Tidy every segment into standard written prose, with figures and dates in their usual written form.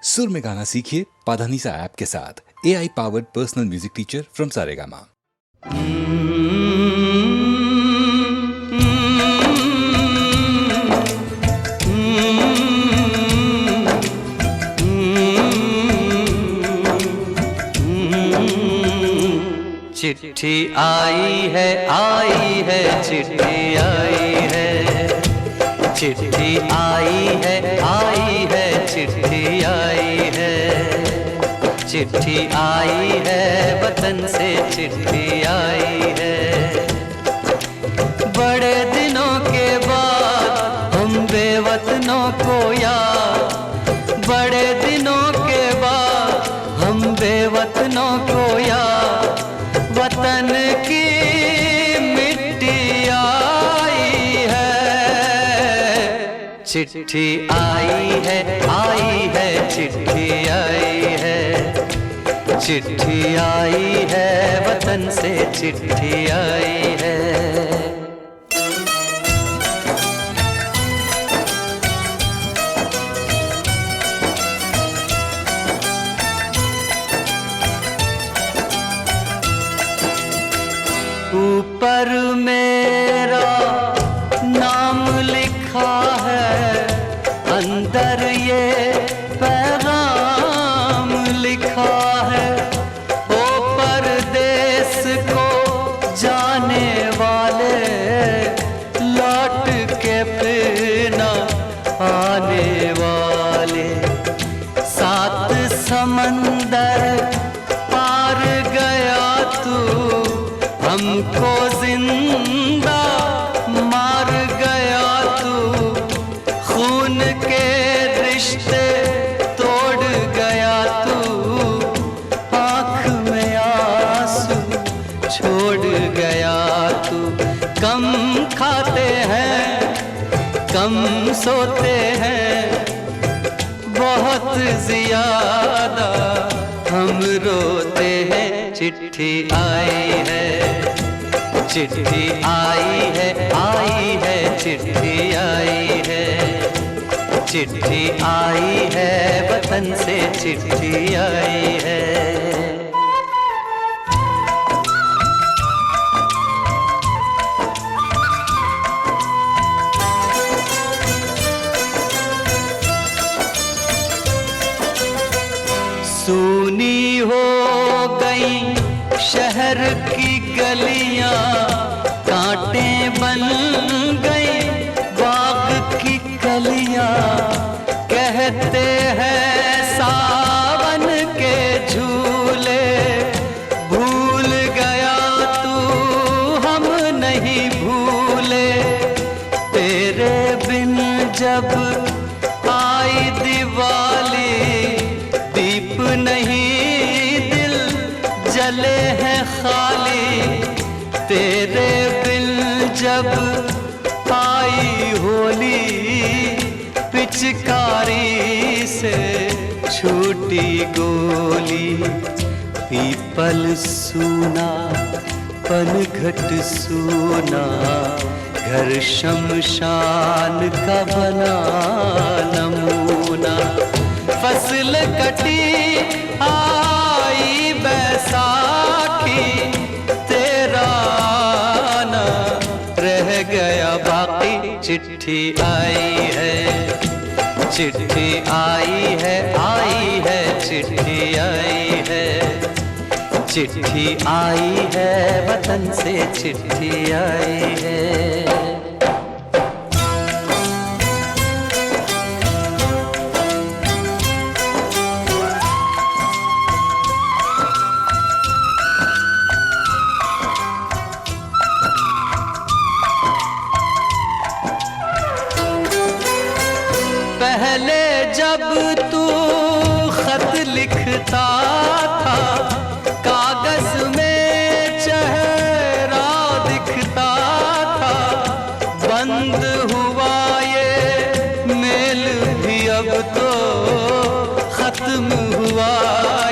सुर में गाना सीखिए पाधानीसा ऐप के साथ। AI powered personal music teacher from Saregama. चिट्ठी आई है चिट्ठी आई है, चिट्ठी आई है चिट्ठी आई है, चिट्ठी आई है वतन से चिट्ठी आई है। बड़े दिनों के बाद हम बेवतनों को याद, बड़े दिनों के बाद हम बेवतनों को याद, वतन की मिट्टी आई है। चिट्ठी आई है चिट्ठी आई है, चिट्ठी आई है वतन से चिट्ठी आई है। ऊपर मेरा नाम लिखा है, अंदर ये पैगाम लिखा है। ओ परदेस को जाने वाले, लौट के फिर न आने वाले। सात समंदर पार गया तू, हमको जिंदा मार गया तू। खून के रिश्ते तोड़ गया तू, आँख में आंसू छोड़ गया तू। कम खाते हैं कम सोते हैं, बहुत ज्यादा हम रोते हैं। चिट्ठी आई है चिट्ठी आई है चिट्ठी आई है, चिट्ठी आई है वतन से चिट्ठी आई है। सूनी हो गई शहर की गलियां, कांटे बन गई बाग की कलियां। कहते हैं सावन के झूले, भूल गया तू हम नहीं भूले। तेरे बिन जब आई दिवाली, दीप नहीं दिल जले हैं खाली। तेरे बिन जब आई होली, पिचकारी से छूटी गोली। पीपल सूना पनघट सूना, घर शमशान का बना नमूना। फसल कटी आई बैसाखी, तेरा ना रह गया बाकी। चिट्ठी आई है चिट्ठी आई है चिट्ठी आई है, चिट्ठी आई है वतन से चिट्ठी आई है। पहले जब तू खत लिखता था, कागज में चेहरा दिखता था। बंद हुआ ये मेल भी अब तो, खत्म हुआ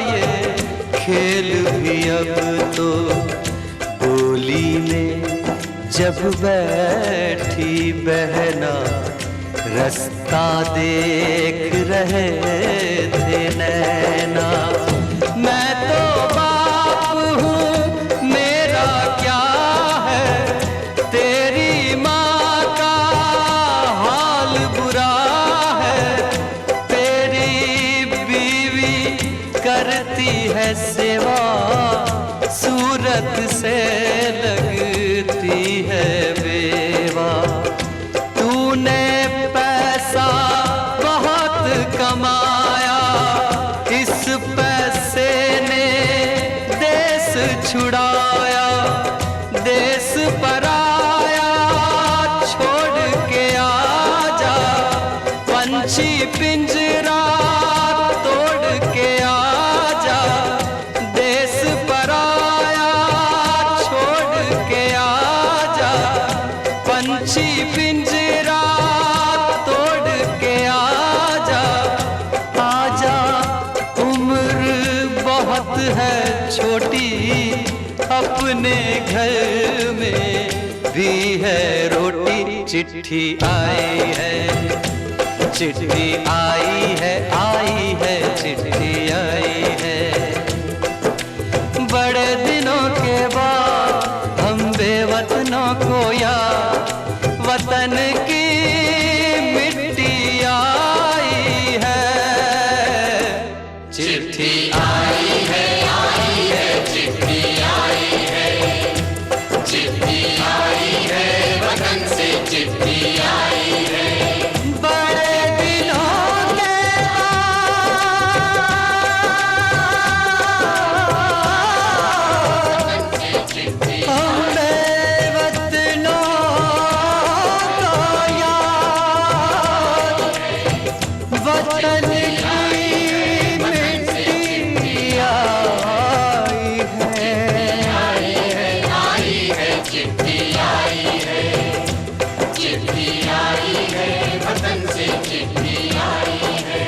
ये खेल भी अब तो। बोली में जब बैठी बहना, रास्ता देख रहे थे करती है सेवा, सूरत से लगती है बेवा। तूने पैसा बहुत कमाया, इस पैसे ने देश छुड़ाया। देश पराया छोड़ के आजा, पंछी पिंजरा तोड़ के आजा। देश पराया छोड़ के आजा, पंछी पिंजरा तोड़ के आजा। आजा उम्र बहुत है छोटी, अपने घर में भी है रोटी। चिट्ठी आई है, चिट्ठी आई है, आई है, चिट्ठी आई है। बड़े दिनों के बाद हम बेवतनों को याद, वतन की मिट्टी आई है। चिट्ठी आई है, आई है, चिट्ठी आई है। चिट्ठी आई है, वतन से चिट्ठी आई है। बड़े दिनों के हम बेवतनों को याद, वतन की मिट्टी आई है। चिट्ठी आई है, चिट्ठी आई है, वतन से चिट्ठी आई है।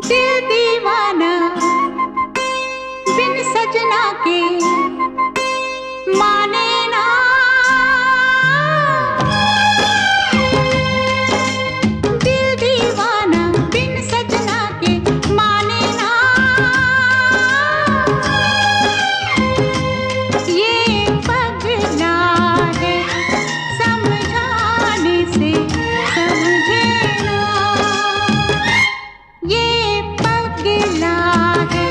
दिल दीवाना बिन सजना के माने ना। दिल दीवाना बिन सजना के माने ना। ये पगला है समझाने से समझे ना। ये पगला है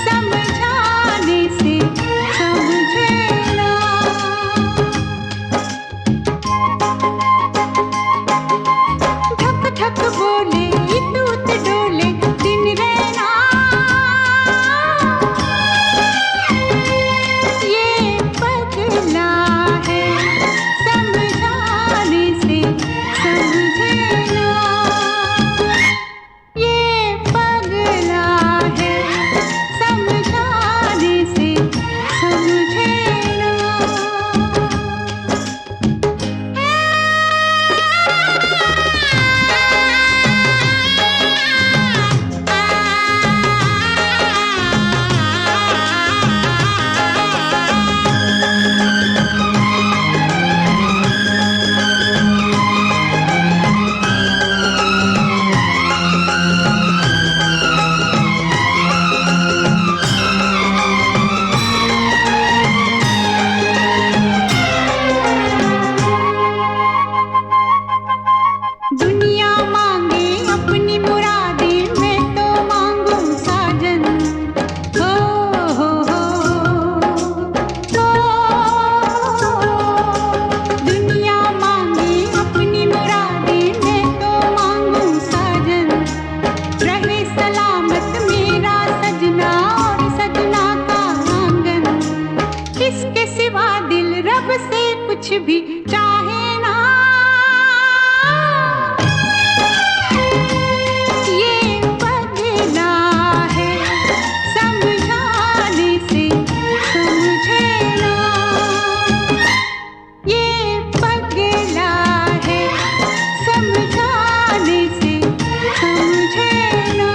समझाने से भी चाहे ना, ये पगला है समझाने से समझे ना, ये पगला है समझाने से समझे ना।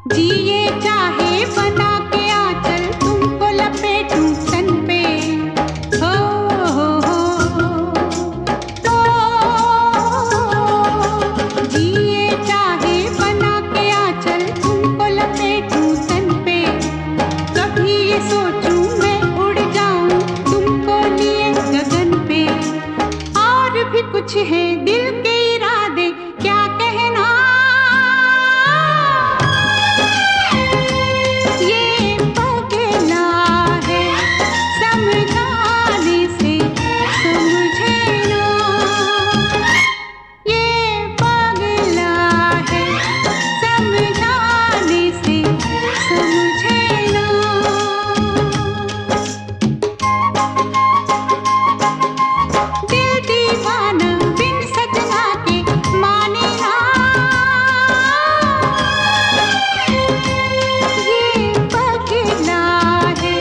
जिए चाहे बना के आंचल तुमको लपेटूं तन पे, हो जिए चाहे बना के आंचल तुमको लपेटूं तन पे, कभी ये सोचूं मैं उड़ जाऊं तुमको लिए गगन पे, और भी कुछ है दिल के इरादे क्या कहना, ये पगला है समझाने से समझे ना, ये पगला है समझाने से समझे ना। दिल दीवाना बिन सजना के माने ना, ये पगला है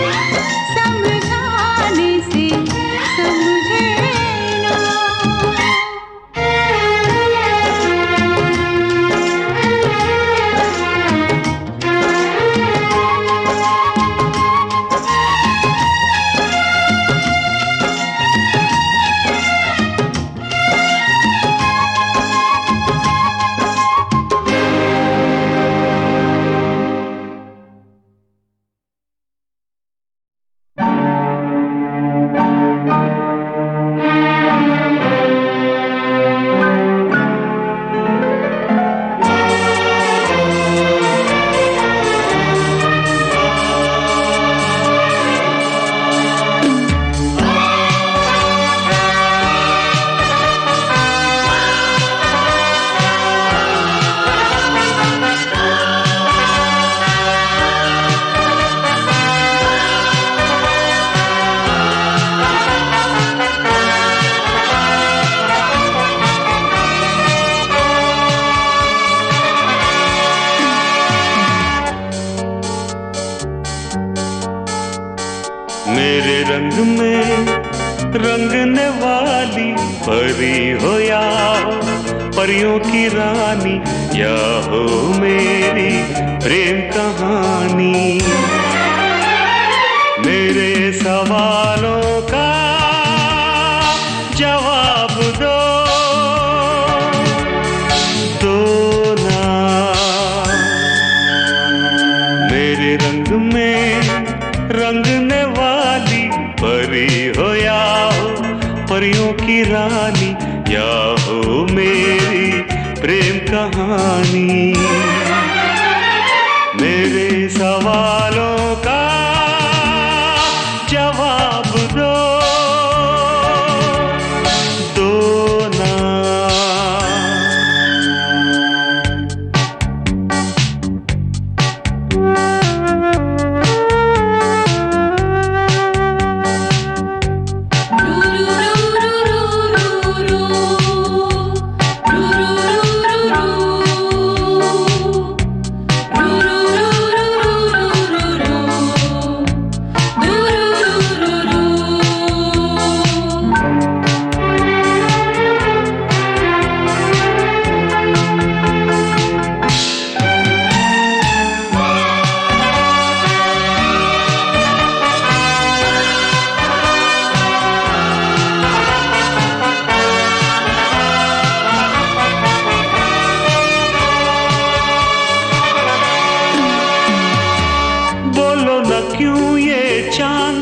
समझाने से समझे ना। मेरे रंग में रंगने वाली परी हो या हो परियों की रानी, या हो मेरी प्रेम कहानी, मेरे सवालों का जवाब दो ना, मेरे रंग में रंगने वाली परी हो या हो परियों की रानी, या हो मेरी प्रेम कहानी, मेरे सवालों का जवाब दो ना।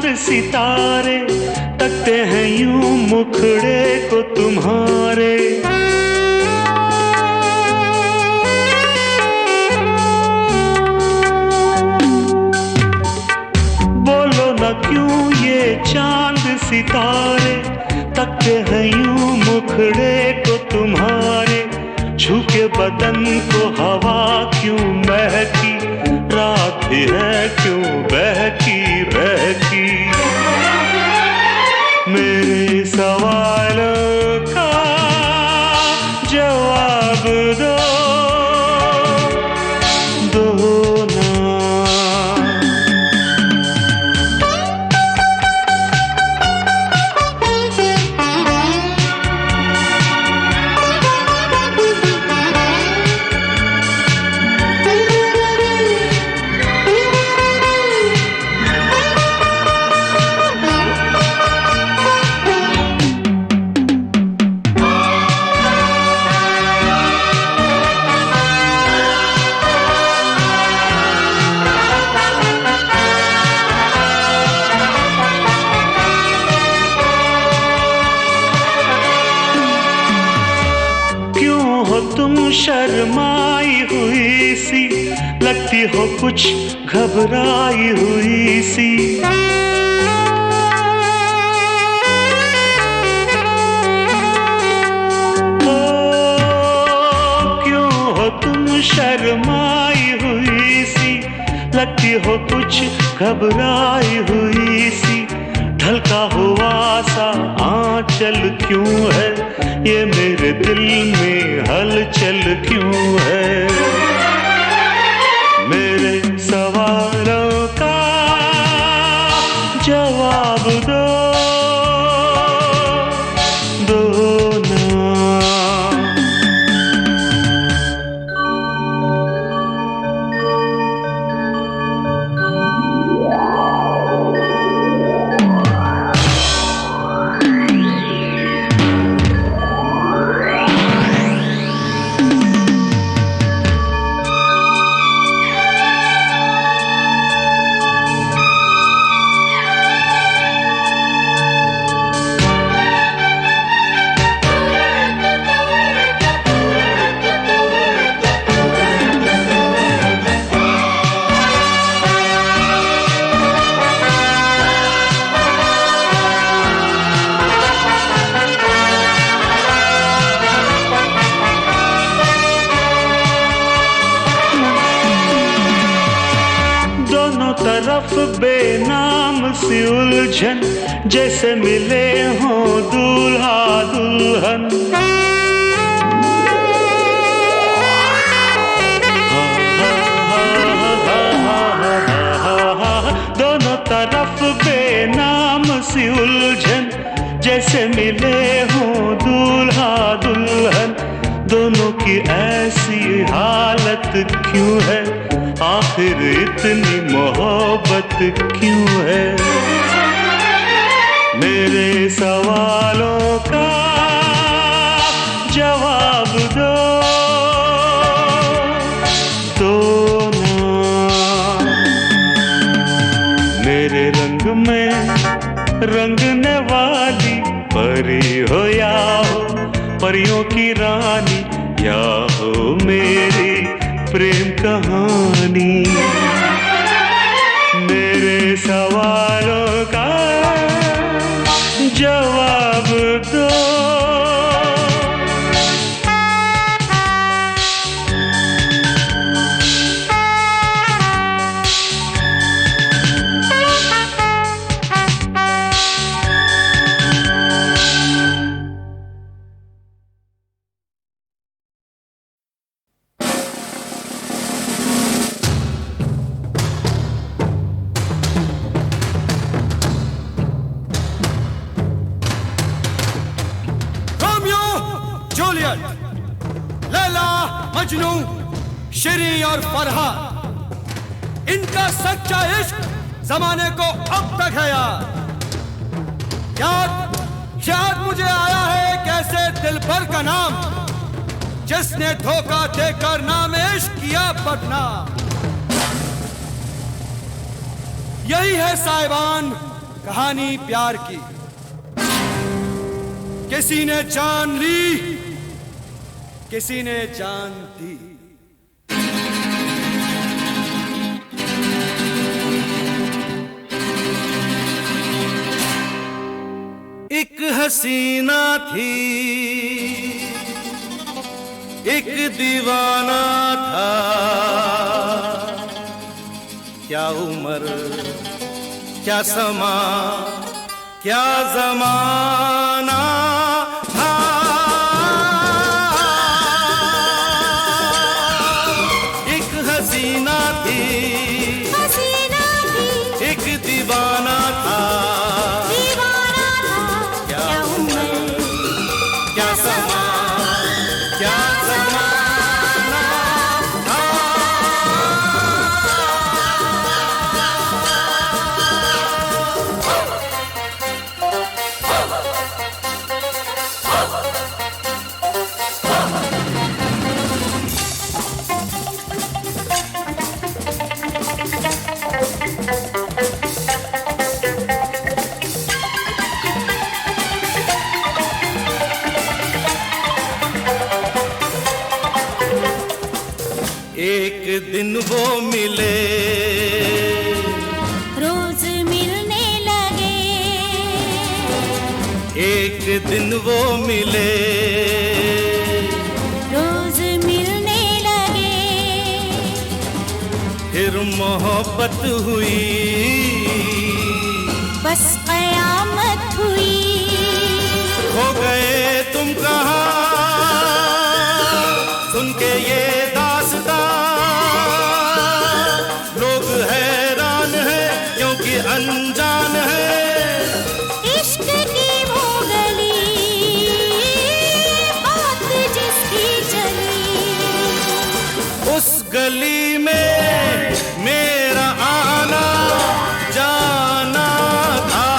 चांद सितारे तकते हैं यूं मुखड़े को तुम्हारे। बोलो ना क्यों ये चांद सितारे तकते हैं यूं मुखड़े को तुम्हारे। झुके बदन को हवा क्यों महकी, रात भी है क्यों बहकी बहकी। मेरे सवालों का जवाब दो, दो ना। तुम शर्माई हुई सी, लगती हो कुछ घबराई हुई सी। ओ क्यों हो तुम शर्माई हुई सी, लगती हो कुछ घबराई हुई सी। ढलका हुआ सा आंचल क्यों है, ये मेरे दिल में हलचल क्यों है। मेरे सवालों का जवाब दो, दो ना। तरफ बेनाम सी उलझन, जैसे मिले हों दूल्हा दुल्हन। दोनों तरफ बेनाम सी उलझन, जैसे मिले हों दूल्हा दुल्हन। दोनों की ऐसी हालत क्यों है, आखिर इतनी मोहब्बत क्यों है। मेरे सवालों का जवाब दो, दो ना। मेरे रंग में रंगने वाली परी हो या हो परियों की रानी, या हो मेरी प्रेम कहानी। मेरे सवालों का जवाब दो, लैला, मजनू, शिरी और फरहा, इनका सच्चा इश्क जमाने को अब तक है याद मुझे आया है कैसे दिलबर का नाम, जिसने धोखा देकर नाम इश्क किया बदनाम। यही है साहिबान कहानी प्यार की। किसी ने जान ली, किसी ने जान दी। एक हसीना थी, एक दीवाना था, क्या उम्र क्या समा क्या जमाना था। एक हसीना थी, एक दीवाना था, क्या उम्र क्या समा क्या जमाना था। एक दिन वो मिले, रोज मिलने लगे, एक दिन वो मिले, रोज मिलने लगे, फिर मोहब्बत हुई, बस कयामत हुई। हो गए तुम कहाँ सुन के ये दास्तां, लोग हैरान हैं क्योंकि अनजान है। इश्क की वो गली, बात जिसकी चली, उस गली में मेरा आना जाना था।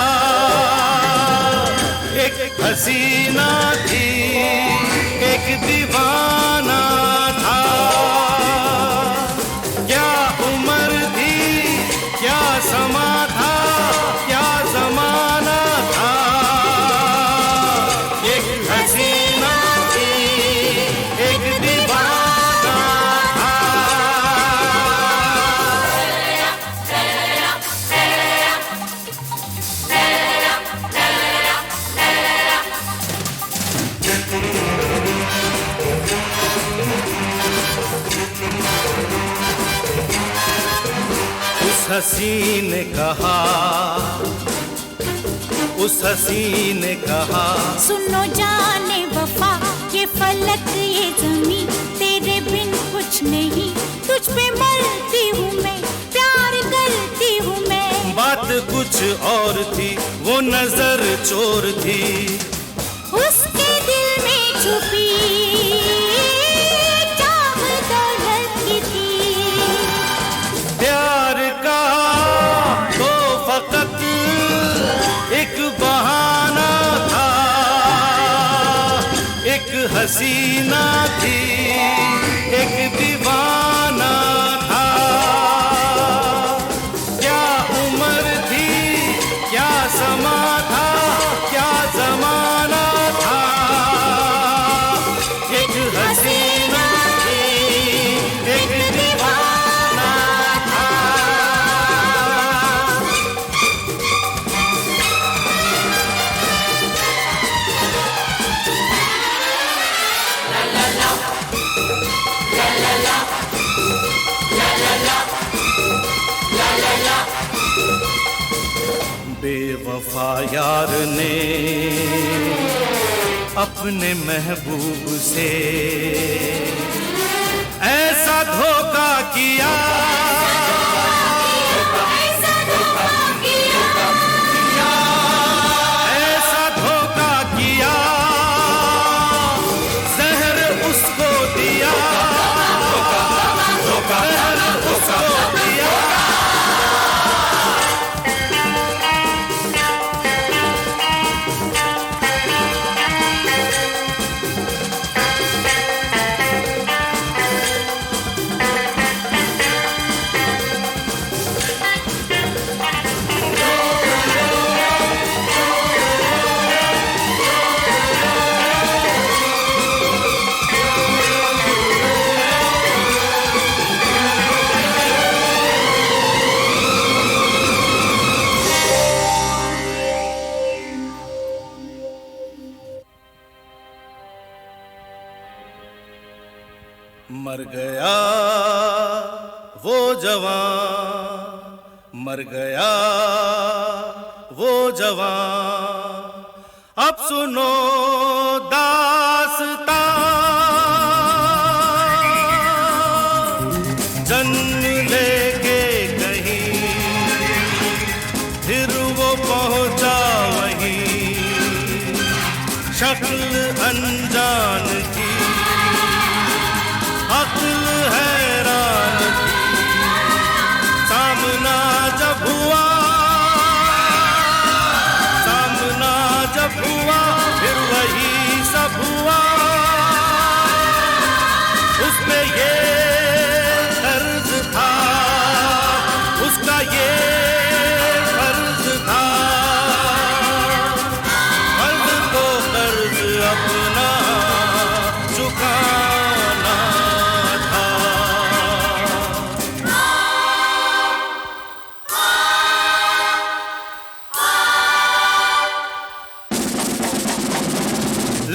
एक हसीना थी, एक दीवाना था, क्या उम्र थी क्या समा था, क्या जमाना था। एक हसीना थी, एक दीवाना था। उस हसी ने कहा, उस हसी ने कहा, सुनो जाने वफा, ये फलक ये जमी, तेरे बिन कुछ नहीं, तुझ पे मरती हूँ मैं, प्यार करती हूँ मैं। बात कुछ और थी, वो नजर चोर थी, उसके दिल में छुपी चाह दौलत की थी। प्यार का तो फकत एक बहाना था। एक हसीना थी, एक दीवाना था, क्या उम्र थी क्या समा था, क्या जमाना था। एक हसीना थी, एक दीवाना था। बेवफा यार ने अपने महबूब से ऐसा धोखा किया, ऐसा धोखा किया, जहर उसको दिया, जहर उसको दिया। मर गया वो जवान, मर गया वो जवान, अब सुनो दास्तां। जन्म लेके कहीं फिर वो पहुंचा वहीं, शक्ल अनजान की, अक्ल हैरान की। सामना जब हुआ, सामना जब हुआ, फिर वही सब हुआ। उसमें ये कर्ज था, उसका ये फर्ज था, कर्ज तो कर्ज अपना चुकाना था।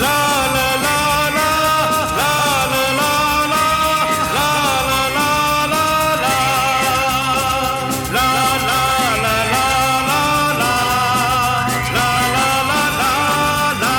ला ला ला ला ला ला ला ला ला ला ला ला ला ला ला ला ला।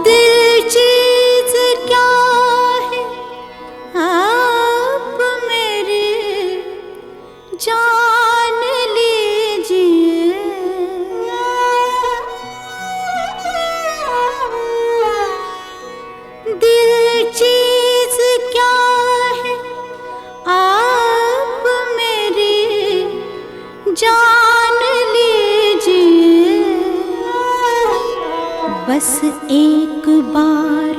दिल चीज क्या है आप मेरी जान लीजिए। दिल चीज क्या है आप मेरी जान लीजिए। बस एक बार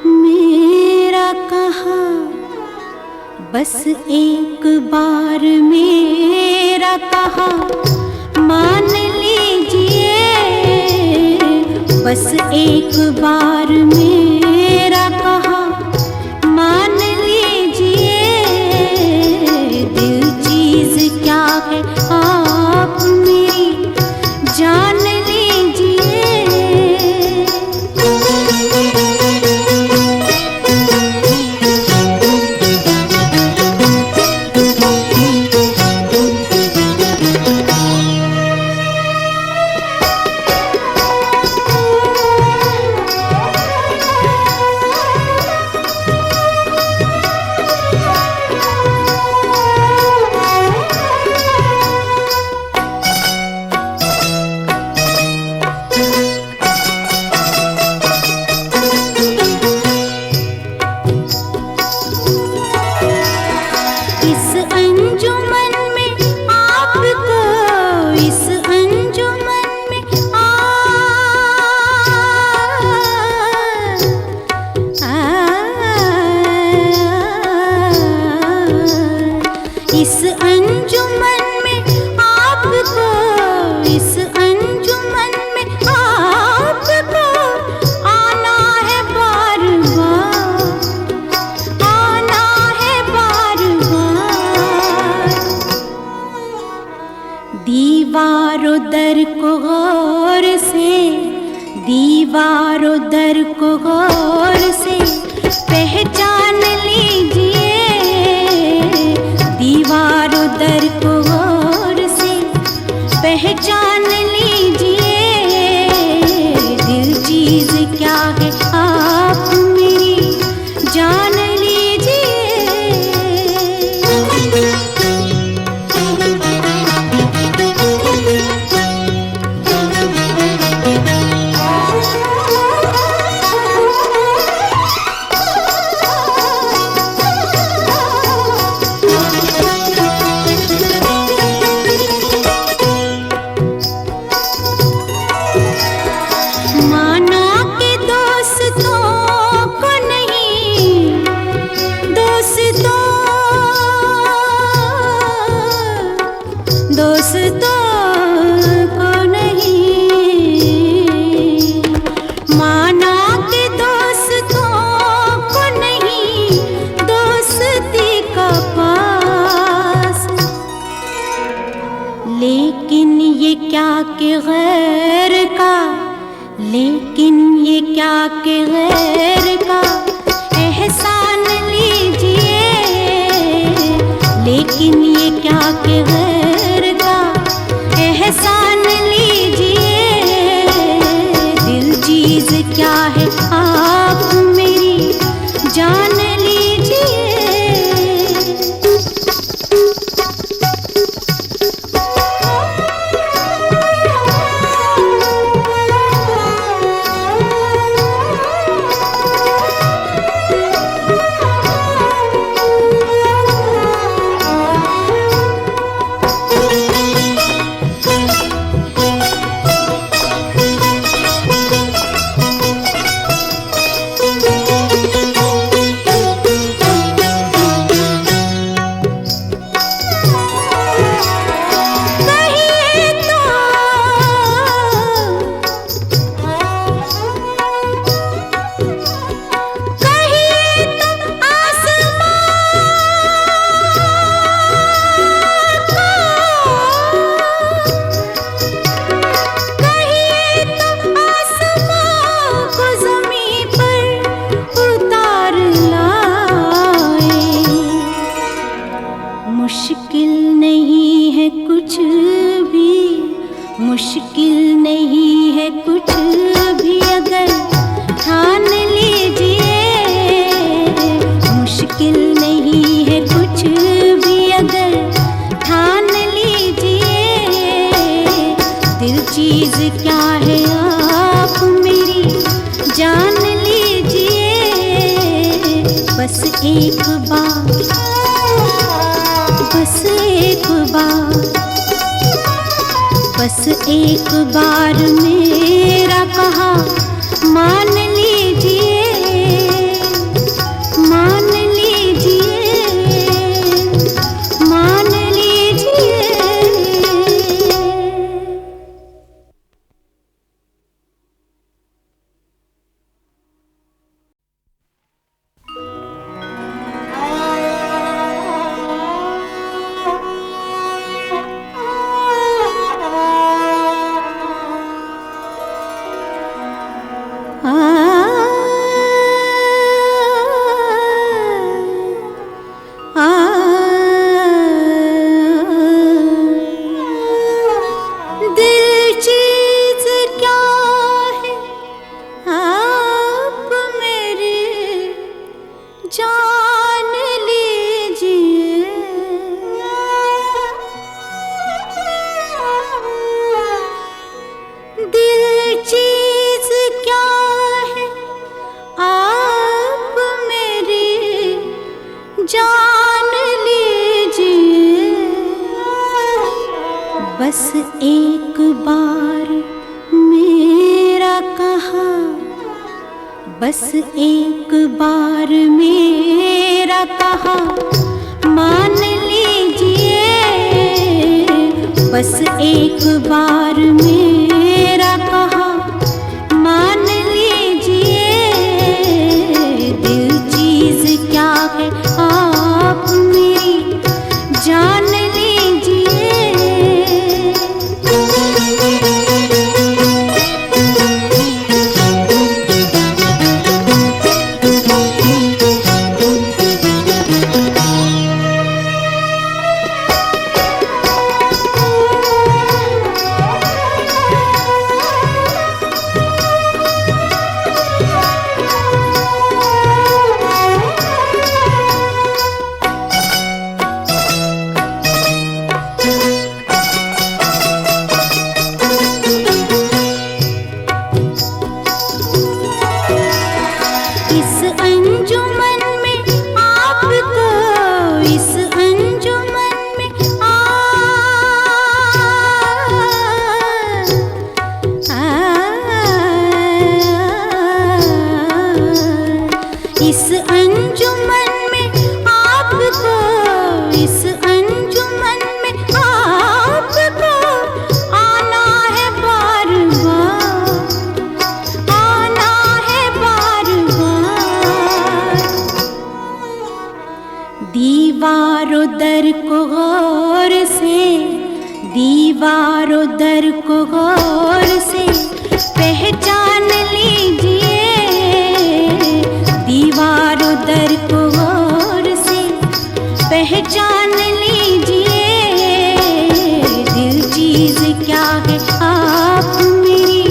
मेरा कहा, बस एक बार मेरा कहा मान लीजिए। बस एक बार मेरा कहा मान लीजिए। दिल चीज क्या है आप मेरी जान लीजिए। इस अंजुमन में आपको, इस अंजुमन में इस अंजुमन में आपको, इस अंजुमन में आपको आना है बार बार, आना है बार बार। दीवारों दर को गौर से, दीवारों दर को गौर से पहचान लीजिए। दीवारों दर को गौर से पहचान लीजिए। दिल चीज क्या है आप मेरी जान लीजिए। लेकिन ये क्या कि गैर का एहसान लीजिए, लेकिन ये क्या कि गैर का एहसान लीजिए। दिल चीज क्या है आप मेरी जान लीजिए। मुश्किल नहीं है कुछ भी, मुश्किल नहीं है कुछ भी अगर ठान लीजिए। मुश्किल नहीं है कुछ भी अगर ठान लीजिए। दिल चीज क्या है आप मेरी जान लीजिए। बस एक बार, बस एक बार, बस एक बार मेरा कहा मान लीजिए, मान लीजिए, मान लीजिए। बस एक बार मेरा कहा, बस एक बार मेरा कहा मान लीजिए। बस एक बार मेरा कहा मान लीजिए। दिल चीज क्या है आप मेरी जान लीजिए। दीवारों दर को गौर से, दीवारों दर को गौर से पहचान ली पहचान लीजिए, दिल चीज क्या है आप मेरी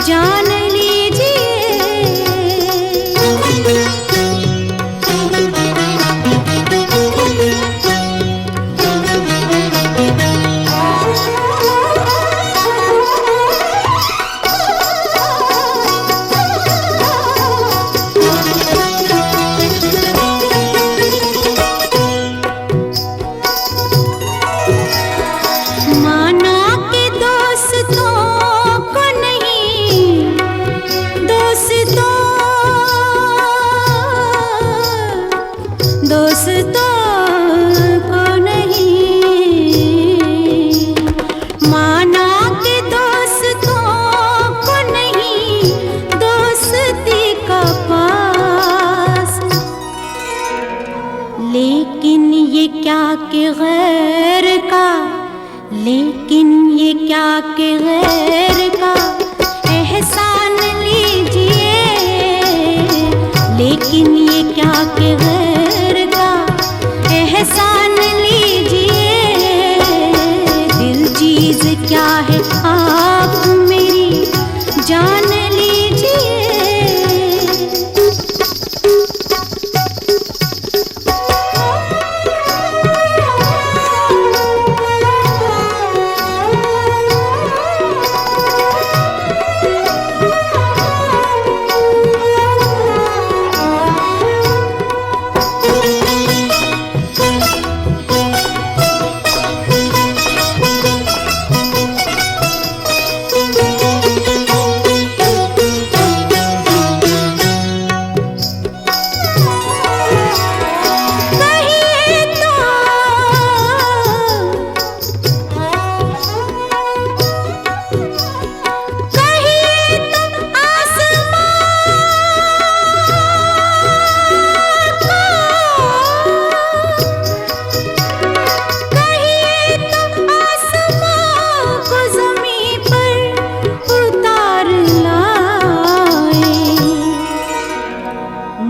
जान लीजिए। माना के दोस्तों को नहीं, दोस्तों को नहीं, माना के दोस्तों को नहीं, दोस्ती का पास। लेकिन ये क्या कि गैर का, लेकिन ये क्या कि गैर का एहसान लीजिए, लेकिन ये क्या कि गैर का एहसान लीजिए। दिल चीज क्या है आप मेरी जान लीजिए।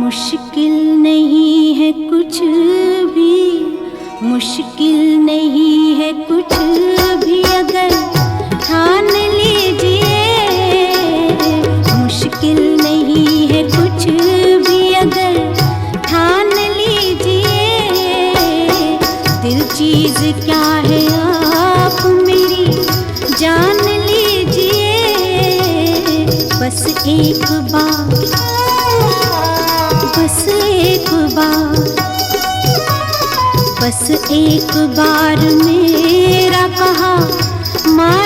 मुश्किल नहीं है कुछ भी, मुश्किल नहीं है कुछ भी अगर ठान लीजिए। मुश्किल नहीं है कुछ भी अगर ठान लीजिए। दिल चीज क्या है आप मेरी जान लीजिए। बस एक बार, बस एक बार, बस एक बार मेरा कहा मान